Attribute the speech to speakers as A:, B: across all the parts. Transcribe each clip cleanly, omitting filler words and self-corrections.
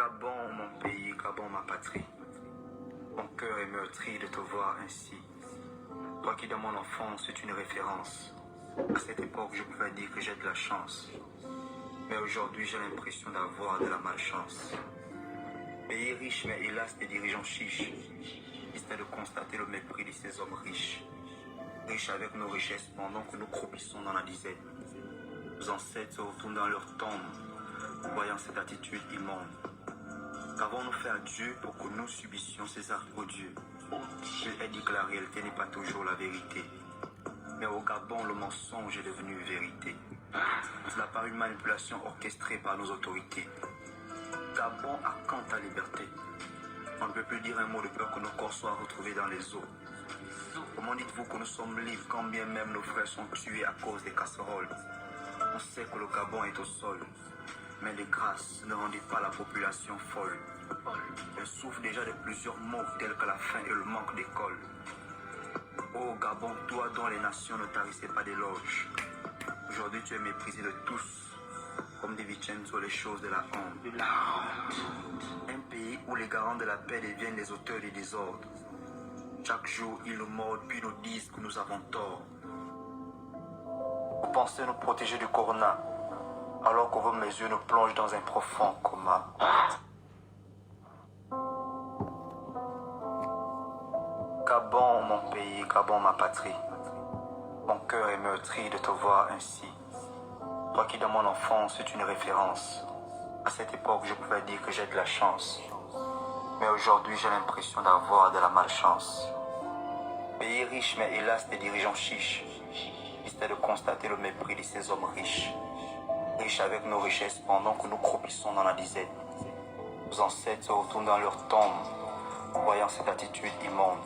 A: Gabon, mon pays, Gabon, ma patrie. Mon cœur est meurtri de te voir ainsi. Toi qui dans mon enfance es une référence. À cette époque, je pouvais dire que j'ai de la chance. Mais aujourd'hui, j'ai l'impression d'avoir de la malchance. Pays riche, mais hélas, des dirigeants chiches. Histoire de constater le mépris de ces hommes riches. Riches avec nos richesses pendant que nous croupissons dans la dizaine. Nos ancêtres se retournent dans leur tombe, voyant cette attitude immonde. Qu'avons-nous fait à Dieu pour que nous subissions ces actes odieux? Il est dit que la réalité n'est pas toujours la vérité. Mais au Gabon, le mensonge est devenu vérité. Cela par une manipulation orchestrée par nos autorités. Gabon, à quand ta liberté? On ne peut plus dire un mot de peur que nos corps soient retrouvés dans les eaux. Comment dites-vous que nous sommes libres quand bien même nos frères sont tués à cause des casseroles? On sait que le Gabon est au sol. Mais de grâce, ne rendez pas la population folle. Elle souffre déjà de plusieurs maux tels que la faim et le manque d'école. Oh Gabon, toi dont les nations ne tarissaient pas d'éloges. Aujourd'hui tu es méprisé de tous, comme dit Vincenzo, les choses de la honte. Un pays où les garants de la paix deviennent les auteurs des désordres. Chaque jour ils nous mordent puis nous disent que nous avons tort. Vous pensez nous protéger du corona, alors que vos mesures nous plongent dans un profond coma. Gabon, mon pays, Gabon, ma patrie. Mon cœur est meurtri de te voir ainsi. Toi qui dans mon enfance es une référence. À cette époque, je pouvais dire que j'ai de la chance. Mais aujourd'hui, j'ai l'impression d'avoir de la malchance. Pays riche, mais hélas, des dirigeants chiches. Histoire de constater le mépris de ces hommes riches. Riches avec nos richesses pendant que nous croupissons dans la dizaine. Nos ancêtres se retournent dans leur tombe, voyant cette attitude immonde.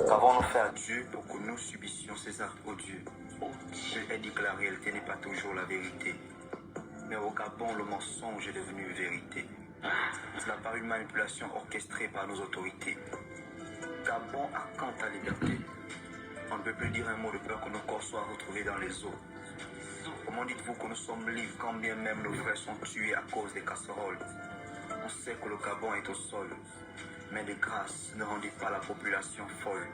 A: Qu'avons-nous fait à Dieu pour que nous subissions ces actes odieux? Il est dit que la réalité n'est pas toujours la vérité. Mais au Gabon, le mensonge est devenu vérité. Cela par une manipulation orchestrée par nos autorités. Gabon, à quand ta liberté? On ne peut plus dire un mot de peur que nos corps soient retrouvés dans les eaux. Comment dites-vous que nous sommes libres quand bien même nos frères sont tués à cause des casseroles? On sait que le Gabon est au sol. Mais de grâce, ne rendez pas la population folle.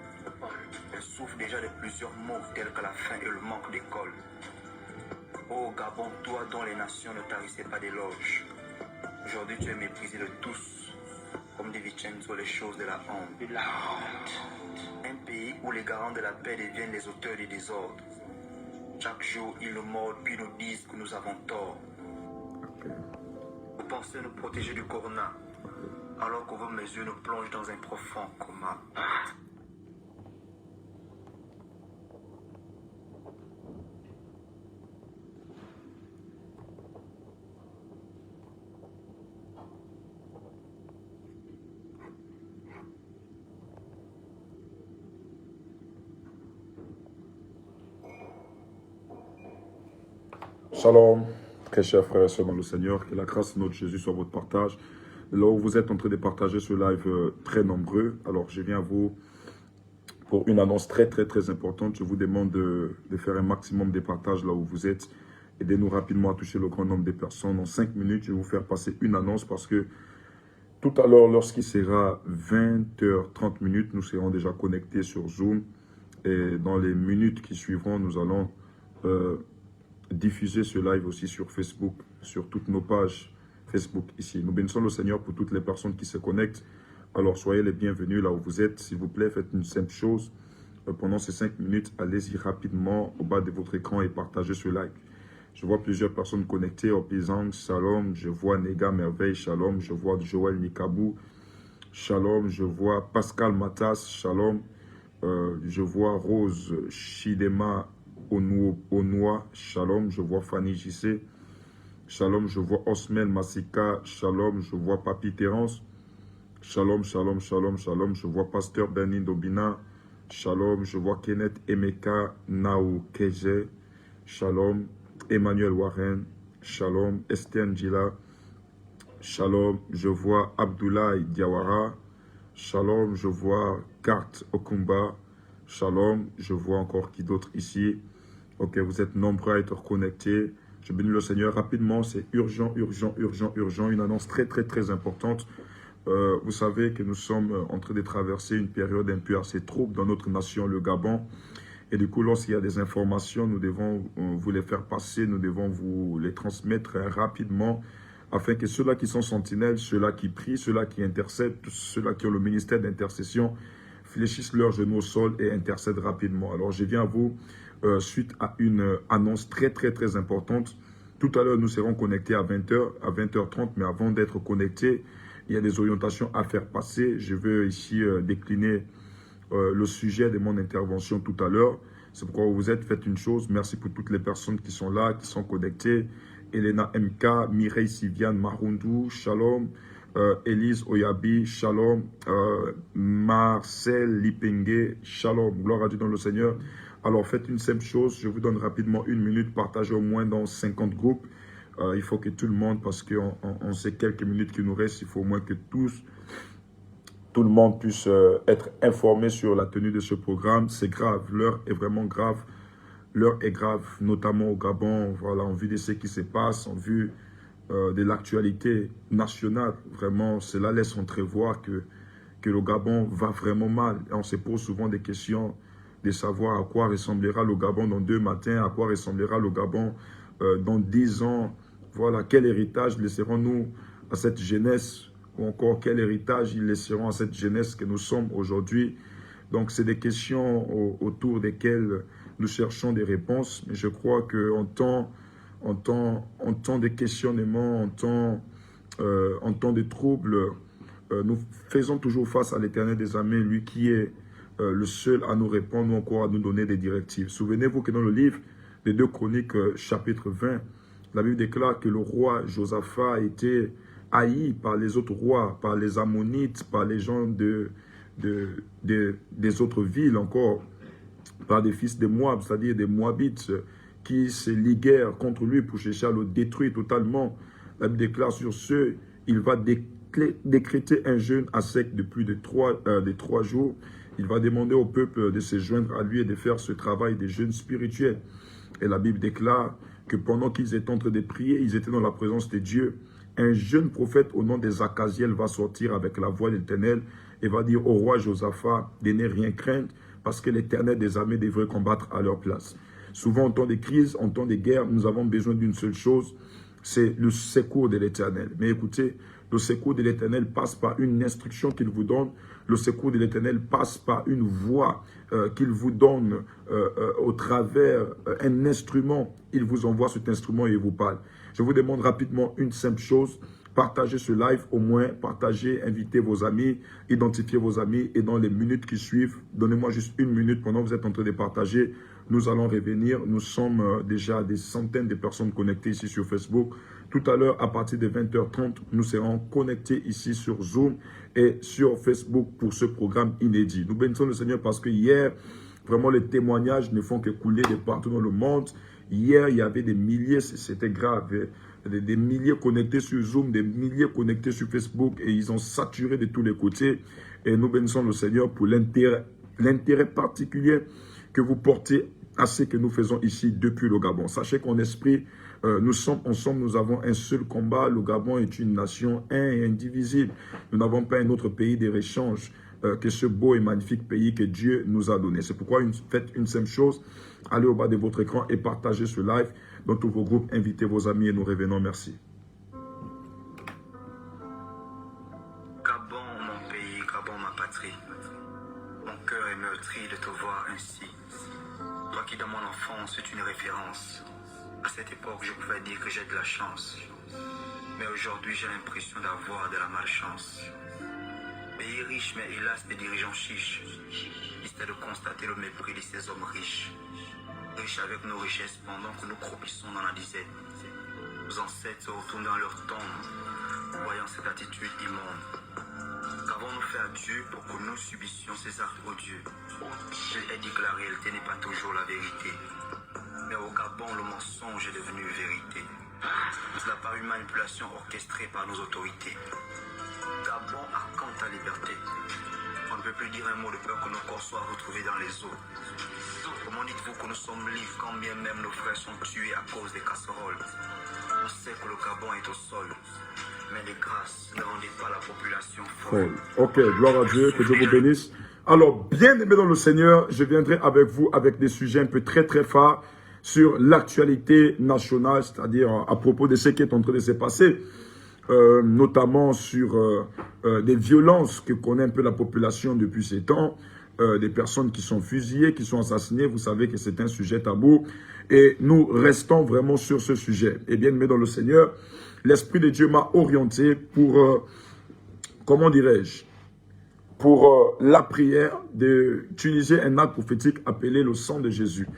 A: Elle souffre déjà de plusieurs maux tels que la faim et le manque d'école. Oh Gabon, toi dont les nations ne tarissaient pas d'éloges. Aujourd'hui tu es méprisé de tous, comme dit Vincenzo, les choses de la honte. Un pays où les garants de la paix deviennent les auteurs des désordres. Chaque jour ils nous mordent puis nous disent que nous avons tort. Vous pensez nous protéger du corona, alors que vos mesures nous plongent dans un profond coma.
B: Shalom, très chers frères et sœurs dans le Seigneur, que la grâce de notre Jésus soit votre partage. Là où vous êtes en train de partager ce live très nombreux, alors je viens à vous pour une annonce très importante. Je vous demande de faire un maximum de partages là où vous êtes. Aidez-nous rapidement à toucher le grand nombre de personnes. En 5 minutes, je vais vous faire passer une annonce parce que tout à l'heure, lorsqu'il sera 20h30, nous serons déjà connectés sur Zoom. Et dans les minutes qui suivront, nous allons diffuser ce live aussi sur Facebook, sur toutes nos pages Facebook ici. Nous bénissons le Seigneur pour toutes les personnes qui se connectent. Alors soyez les bienvenus là où vous êtes. S'il vous plaît, faites une simple chose. Pendant ces 5 minutes, allez-y rapidement au bas de votre écran et partagez ce live. Je vois plusieurs personnes connectées. Opizang, Shalom. Je vois Nega Merveille, Shalom. Je vois Joël Nikabou, Shalom. Je vois Pascal Matas, Shalom. Je vois Rose Chidema Onua, Shalom. Je vois Fanny JC, Shalom. Je vois Osmel Massika, Shalom. Je vois Papi Terence, Shalom, Shalom, Shalom, Shalom. Je vois Pasteur Benin Dobina, Shalom. Je vois Kenneth Emeka Nao Keje, Shalom. Emmanuel Warren, Shalom. Esther Njila, Shalom. Je vois Abdoulaye Diawara, Shalom. Je vois Kart Okumba, Shalom. Je vois encore qui d'autre ici. Ok, vous êtes nombreux à être connectés. Je bénis le Seigneur. Rapidement, c'est urgent, urgent, urgent, urgent. Une annonce très, très, très importante. Vous savez que nous sommes en train de traverser une période un peu assez trouble dans notre nation, le Gabon. Et du coup, lorsqu'il y a des informations, nous devons vous les faire passer, nous devons vous les transmettre rapidement, afin que ceux-là qui sont sentinelles, ceux-là qui prient, ceux-là qui intercèdent, ceux-là qui ont le ministère d'intercession, fléchissent leurs genoux au sol et intercèdent rapidement. Alors, je viens à vous suite à une annonce très, très, très importante. Tout à l'heure, nous serons connectés à 20h, à 20h30, mais avant d'être connectés, il y a des orientations à faire passer. Je veux ici décliner le sujet de mon intervention tout à l'heure. C'est pourquoi vous êtes, faites une chose. Merci pour toutes les personnes qui sont là, qui sont connectées. Elena MK, Mireille Siviane Marundu, Shalom. Élise Oyabi, Shalom. Marcel Lipenge, Shalom. Gloire à Dieu dans le Seigneur. Alors faites une simple chose. Je vous donne rapidement 1 minute. Partagez au moins dans 50 groupes. Il faut que tout le monde, parce qu'on sait quelques minutes qui nous restent, il faut au moins que tout le monde puisse être informé sur la tenue de ce programme. C'est grave, l'heure est vraiment grave. L'heure est grave, notamment au Gabon, voilà, en vue de ce qui se passe, en vue de l'actualité nationale. Vraiment, cela laisse entrevoir que le Gabon va vraiment mal. Et on se pose souvent des questions de savoir à quoi ressemblera le Gabon dans 2 matins, à quoi ressemblera le Gabon dans 10 ans. Voilà, quel héritage laisserons-nous à cette jeunesse, ou encore quel héritage ils laisseront à cette jeunesse que nous sommes aujourd'hui. Donc, c'est des questions autour desquelles nous cherchons des réponses. Mais je crois qu'en temps de questionnement, en temps de troubles, nous faisons toujours face à l'Éternel des armées, lui qui est le seul à nous répondre ou encore à nous donner des directives. Souvenez-vous que dans le livre des 2 Chroniques, chapitre 20, la Bible déclare que le roi Josaphat a été haï par les autres rois, par les Ammonites, par les gens des autres villes encore, par des fils de Moab, c'est-à-dire des Moabites qui se liguèrent contre lui pour chercher à le détruire totalement. La Bible déclare sur ce, il va décréter un jeûne à sec de plus de 3 jours. Il va demander au peuple de se joindre à lui et de faire ce travail de jeûne spirituel. Et la Bible déclare que pendant qu'ils étaient en train de prier, ils étaient dans la présence de Dieu. Un jeune prophète au nom des Achaziel va sortir avec la voix de l'Éternel et va dire au roi Josaphat de ne rien craindre parce que l'Éternel des armées devrait combattre à leur place. Souvent, en temps de crise, en temps de guerre, nous avons besoin d'une seule chose, c'est le secours de l'Éternel. Mais écoutez, le secours de l'Éternel passe par une instruction qu'il vous donne. Le secours de l'Éternel passe par une voix qu'il vous donne au travers un instrument. Il vous envoie cet instrument et il vous parle. Je vous demande rapidement une simple chose. Partagez ce live au moins, partagez, invitez vos amis, identifiez vos amis et dans les minutes qui suivent, donnez-moi juste 1 minute pendant que vous êtes en train de partager. Nous allons revenir. Nous sommes déjà des centaines de personnes connectées ici sur Facebook. Tout à l'heure, à partir de 20h30, nous serons connectés ici sur Zoom et sur Facebook pour ce programme inédit. Nous bénissons le Seigneur parce que hier, vraiment les témoignages ne font que couler de partout dans le monde. Hier, il y avait des milliers, c'était grave, des milliers connectés sur Zoom, des milliers connectés sur Facebook et ils ont saturé de tous les côtés. Et nous bénissons le Seigneur pour l'intérêt particulier que vous portez à ce que nous faisons ici depuis le Gabon. Sachez qu'en esprit, nous sommes ensemble, nous avons un seul combat. Le Gabon est une nation un et indivisible. Nous n'avons pas un autre pays de réchange que ce beau et magnifique pays que Dieu nous a donné. C'est pourquoi faites une simple chose, allez au bas de votre écran et partagez ce live dans tous vos groupes, invitez vos amis et nous revenons. Merci.
A: Gabon, mon pays, Gabon, ma patrie. Mon cœur est meurtri de te voir ainsi. Toi qui dans mon enfance es une référence. À cette époque, je pouvais dire que j'ai de la chance. Mais aujourd'hui, j'ai l'impression d'avoir de la malchance. Pays riche, mais hélas, des dirigeants chiches. Histoire de constater le mépris de ces hommes riches. Riches avec nos richesses pendant que nous croupissons dans la disette. Nos ancêtres se retournent dans leur tombe, voyant cette attitude immonde. Qu'avons-nous fait à Dieu pour que nous subissions ces actes odieux? Il est dit que la réalité n'est pas toujours la vérité. Mais au Gabon, le mensonge est devenu vérité. Cela par une manipulation orchestrée par nos autorités. Gabon a quand ta liberté? On ne peut plus dire un mot de peur que nos corps soient retrouvés dans les eaux. Comment dites-vous que nous sommes libres quand bien même nos frères sont tués à cause des casseroles? On sait que le Gabon est au sol, mais les grâces ne rendent pas la population folle.
B: Ok, gloire à Dieu, que Dieu vous bénisse. Alors, bien aimé dans le Seigneur, je viendrai avec vous avec des sujets un peu très phares sur l'actualité nationale, c'est-à-dire à propos de ce qui est en train de se passer, notamment sur des violences que connaît un peu la population depuis ces temps, des personnes qui sont fusillées, qui sont assassinées. Vous savez que c'est un sujet tabou et nous restons vraiment sur ce sujet. Et bien aimé dans le Seigneur, l'Esprit de Dieu m'a orienté pour, comment dirais-je, pour la prière d'utiliser un acte prophétique appelé le sang de Jésus.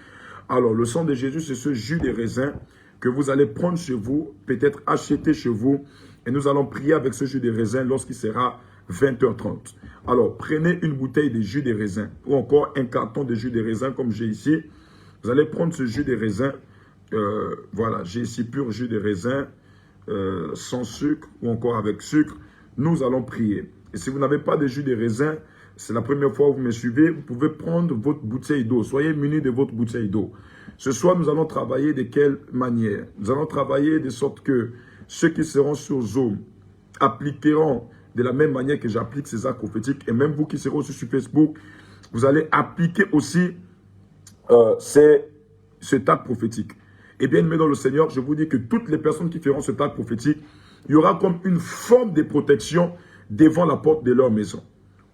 B: Alors, le sang de Jésus, c'est ce jus de raisin que vous allez prendre chez vous, peut-être acheter chez vous, et nous allons prier avec ce jus de raisin lorsqu'il sera 20h30. Alors, prenez une bouteille de jus de raisin, ou encore un carton de jus de raisin comme j'ai ici. Vous allez prendre ce jus de raisin, voilà, j'ai ici pur jus de raisin, sans sucre, ou encore avec sucre. Nous allons prier. Et si vous n'avez pas de jus de raisin, c'est la première fois que vous me suivez, vous pouvez prendre votre bouteille d'eau. Soyez munis de votre bouteille d'eau. Ce soir, nous allons travailler de quelle manière? Nous allons travailler de sorte que ceux qui seront sur Zoom appliqueront de la même manière que j'applique ces actes prophétiques. Et même vous qui serez aussi sur Facebook, vous allez appliquer aussi cet acte prophétique. Et bien aimé dans le Seigneur, je vous dis que toutes les personnes qui feront cet acte prophétique, il y aura comme une forme de protection devant la porte de leur maison.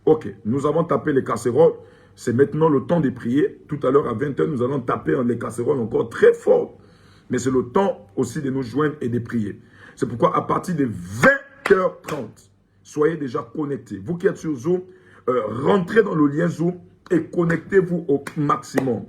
B: Ok, nous avons tapé les casseroles. C'est maintenant le temps de prier. Tout à l'heure à 20h, nous allons taper les casseroles encore très fort. Mais c'est le temps aussi de nous joindre et de prier. C'est pourquoi à partir de 20h30, soyez déjà connectés. Vous qui êtes sur Zoom, rentrez dans le lien Zoom et connectez-vous au maximum.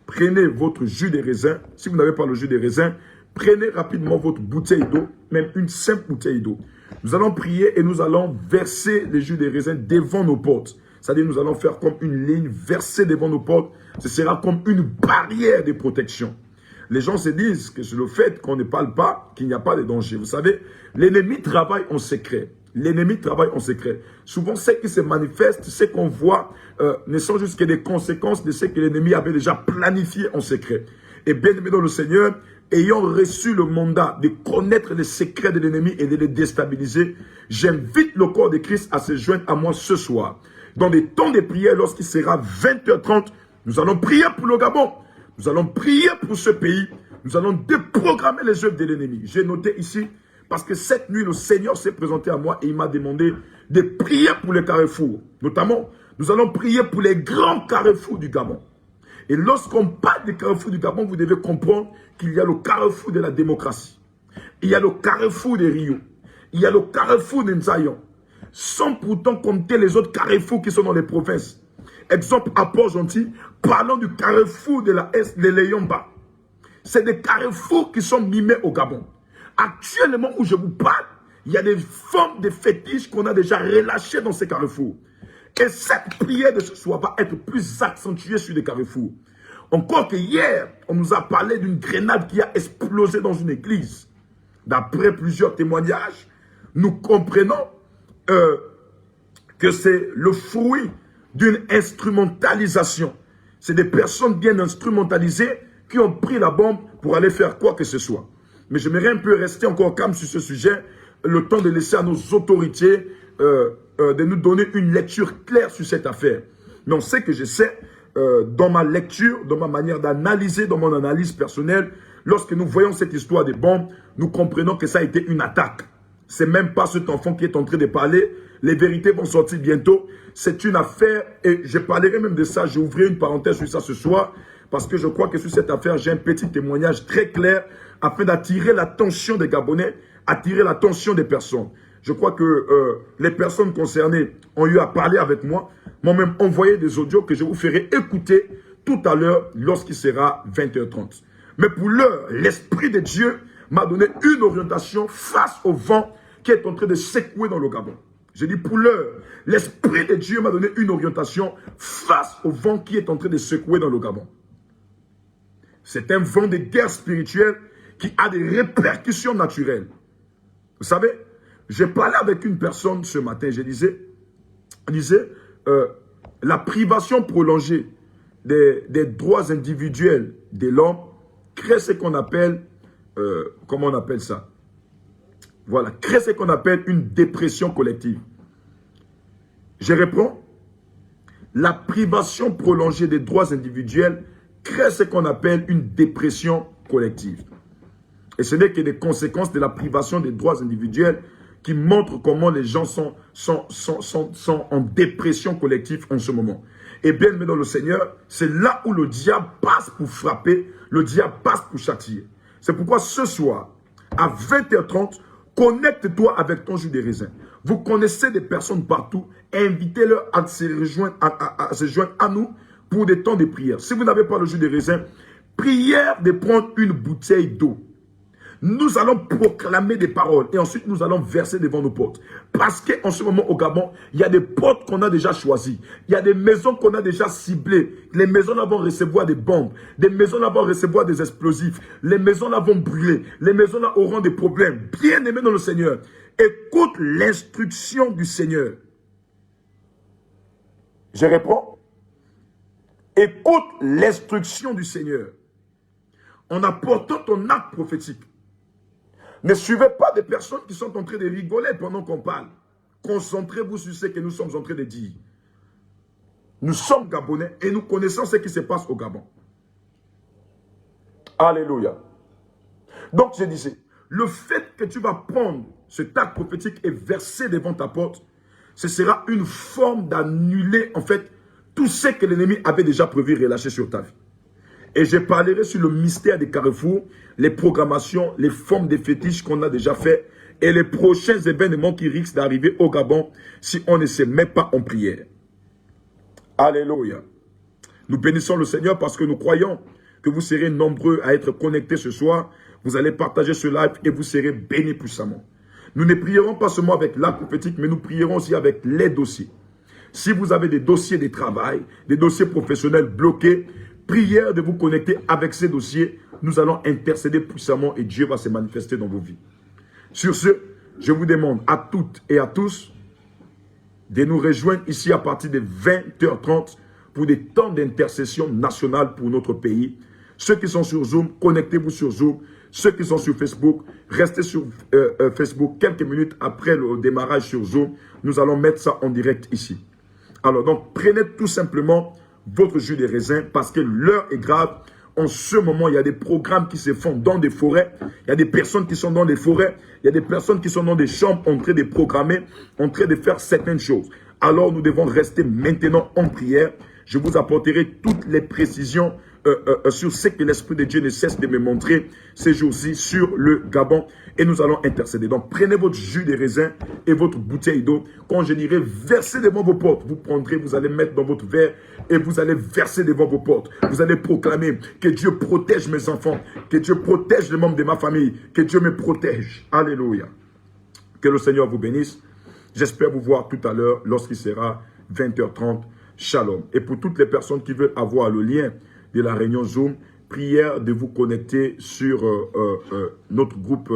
B: Prenez votre jus de raisin. Si vous n'avez pas le jus de raisin, prenez rapidement votre bouteille d'eau, même une simple bouteille d'eau. Nous allons prier et nous allons verser les jus de raisin devant nos portes. C'est-à-dire nous allons faire comme une ligne versée devant nos portes. Ce sera comme une barrière de protection. Les gens se disent que c'est le fait qu'on ne parle pas, qu'il n'y a pas de danger. Vous savez, l'ennemi travaille en secret. L'ennemi travaille en secret. Souvent, ce qui se manifeste, ce qu'on voit, ne sont juste que des conséquences de ce que l'ennemi avait déjà planifié en secret. Et bien aimé dans le Seigneur, ayant reçu le mandat de connaître les secrets de l'ennemi et de les déstabiliser, j'invite le corps de Christ à se joindre à moi ce soir. Dans des temps de prière, lorsqu'il sera 20h30, nous allons prier pour le Gabon. Nous allons prier pour ce pays. Nous allons déprogrammer les œuvres de l'ennemi. J'ai noté ici, parce que cette nuit, le Seigneur s'est présenté à moi et il m'a demandé de prier pour les carrefours. Notamment, nous allons prier pour les grands carrefours du Gabon. Et lorsqu'on parle des carrefours du Gabon, vous devez comprendre qu'il y a le carrefour de la démocratie. Il y a le carrefour de Rio. Il y a le carrefour de Nzayon. Sans pourtant compter les autres carrefours qui sont dans les provinces. Exemple, à Port-Gentil, parlons du carrefour de la Est, de Leyomba. C'est des carrefours qui sont mimés au Gabon. Actuellement où je vous parle, il y a des formes de fétiches qu'on a déjà relâchées dans ces carrefours. Et cette prière de ce soir va être plus accentuée sur les carrefours. Encore que hier, on nous a parlé d'une grenade qui a explosé dans une église. D'après plusieurs témoignages, nous comprenons que c'est le fruit d'une instrumentalisation. C'est des personnes bien instrumentalisées qui ont pris la bombe pour aller faire quoi que ce soit. Mais j'aimerais un peu rester encore calme sur ce sujet, le temps de laisser à nos autorités de nous donner une lecture claire sur cette affaire. Mais on sait que je sais, dans ma lecture, dans ma manière d'analyser, dans mon analyse personnelle, lorsque nous voyons cette histoire des bombes, nous comprenons que ça a été une attaque. C'est même pas cet enfant qui est en train de parler. Les vérités vont sortir bientôt. C'est une affaire, et je parlerai même de ça, j'ouvrirai une parenthèse sur ça ce soir, parce que je crois que sur cette affaire, j'ai un petit témoignage très clair, afin d'attirer l'attention des Gabonais, attirer l'attention des personnes. Je crois que les personnes concernées ont eu à parler avec moi, m'ont même envoyé des audios que je vous ferai écouter tout à l'heure lorsqu'il sera 20h30. Mais pour l'heure, l'Esprit de Dieu m'a donné une orientation face au vent qui est en train de secouer dans le Gabon. Je dis pour l'heure, l'Esprit de Dieu m'a donné une orientation face au vent qui est en train de secouer dans le Gabon. C'est un vent de guerre spirituelle qui a des répercussions naturelles. Vous savez, j'ai parlé avec une personne ce matin, je disais, la privation prolongée des droits individuels de l'homme crée ce qu'on appelle, comment on appelle ça? Voilà, crée ce qu'on appelle une dépression collective. Je réponds, la privation prolongée des droits individuels crée ce qu'on appelle une dépression collective. Et ce n'est que des conséquences de la privation des droits individuels qui montrent comment les gens sont en dépression collective en ce moment. Et bien aimé dans le Seigneur, c'est là où le diable passe pour frapper, le diable passe pour châtier. C'est pourquoi ce soir, à 20h30, connecte-toi avec ton jus de raisin. Vous connaissez des personnes partout, invitez-les à se joindre à nous pour des temps de prière. Si vous n'avez pas le jus de raisin, prière de prendre une bouteille d'eau. Nous allons proclamer des paroles et ensuite nous allons verser devant nos portes. Parce qu'en ce moment au Gabon, il y a des portes qu'on a déjà choisies. Il y a des maisons qu'on a déjà ciblées. Les maisons là vont recevoir des bombes. Des maisons là vont recevoir des explosifs. Les maisons là vont brûler. Les maisons là auront des problèmes. Bien aimé dans le Seigneur, écoute l'instruction du Seigneur. Je réponds. Écoute l'instruction du Seigneur. En apportant ton acte prophétique. Ne suivez pas des personnes qui sont en train de rigoler pendant qu'on parle. Concentrez-vous sur ce que nous sommes en train de dire. Nous sommes Gabonais et nous connaissons ce qui se passe au Gabon. Alléluia. Donc je disais, le fait que tu vas prendre cet acte prophétique et verser devant ta porte, ce sera une forme d'annuler en fait tout ce que l'ennemi avait déjà prévu et relâché sur ta vie. Et je parlerai sur le mystère des carrefours, les programmations, les formes de fétiches qu'on a déjà fait et les prochains événements qui risquent d'arriver au Gabon si on ne se met pas en prière. Alléluia. Nous bénissons le Seigneur parce que nous croyons que vous serez nombreux à être connectés ce soir. Vous allez partager ce live et vous serez bénis puissamment. Nous ne prierons pas seulement avec l'acte prophétique, mais nous prierons aussi avec les dossiers. Si vous avez des dossiers de travail, des dossiers professionnels bloqués, prière de vous connecter avec ces dossiers. Nous allons intercéder puissamment et Dieu va se manifester dans vos vies. Sur ce, je vous demande à toutes et à tous de nous rejoindre ici à partir de 20h30 pour des temps d'intercession nationale pour notre pays. Ceux qui sont sur Zoom, connectez-vous sur Zoom. Ceux qui sont sur Facebook, restez sur Facebook quelques minutes après le démarrage sur Zoom. Nous allons mettre ça en direct ici. Alors donc, prenez tout simplement votre jus de raisin parce que l'heure est grave. En ce moment, il y a des programmes qui se font dans des forêts. Il y a des personnes qui sont dans des forêts. Il y a des personnes qui sont dans des chambres en train de programmer, en train de faire certaines choses. Alors, nous devons rester maintenant en prière. Je vous apporterai toutes les précisions sur ce que l'Esprit de Dieu ne cesse de me montrer ces jours-ci sur le Gabon. Et nous allons intercéder. Donc, prenez votre jus de raisin et votre bouteille d'eau. Quand je dirai verser devant vos portes, vous prendrez, vous allez mettre dans votre verre et vous allez verser devant vos portes. Vous allez proclamer que Dieu protège mes enfants, que Dieu protège les membres de ma famille, que Dieu me protège. Alléluia. Que le Seigneur vous bénisse. J'espère vous voir tout à l'heure lorsqu'il sera 20h30. Shalom. Et pour toutes les personnes qui veulent avoir le lien de la réunion Zoom, prière de vous connecter sur notre groupe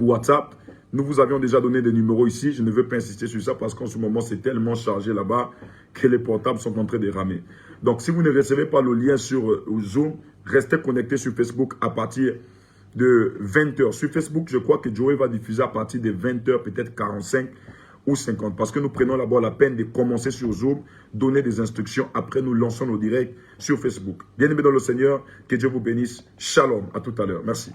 B: WhatsApp. Nous vous avions déjà donné des numéros ici. Je ne veux pas insister sur ça parce qu'en ce moment, c'est tellement chargé là-bas que les portables sont en train de ramer. Donc, si vous ne recevez pas le lien sur Zoom, restez connectés sur Facebook à partir de 20h. Sur Facebook, je crois que Joey va diffuser à partir de 20h, peut-être 45 ou 50. Parce que nous prenons d'abord la peine de commencer sur Zoom, donner des instructions. Après, nous lançons nos directs sur Facebook. Bien-aimés dans le Seigneur, que Dieu vous bénisse. Shalom. À tout à l'heure. Merci.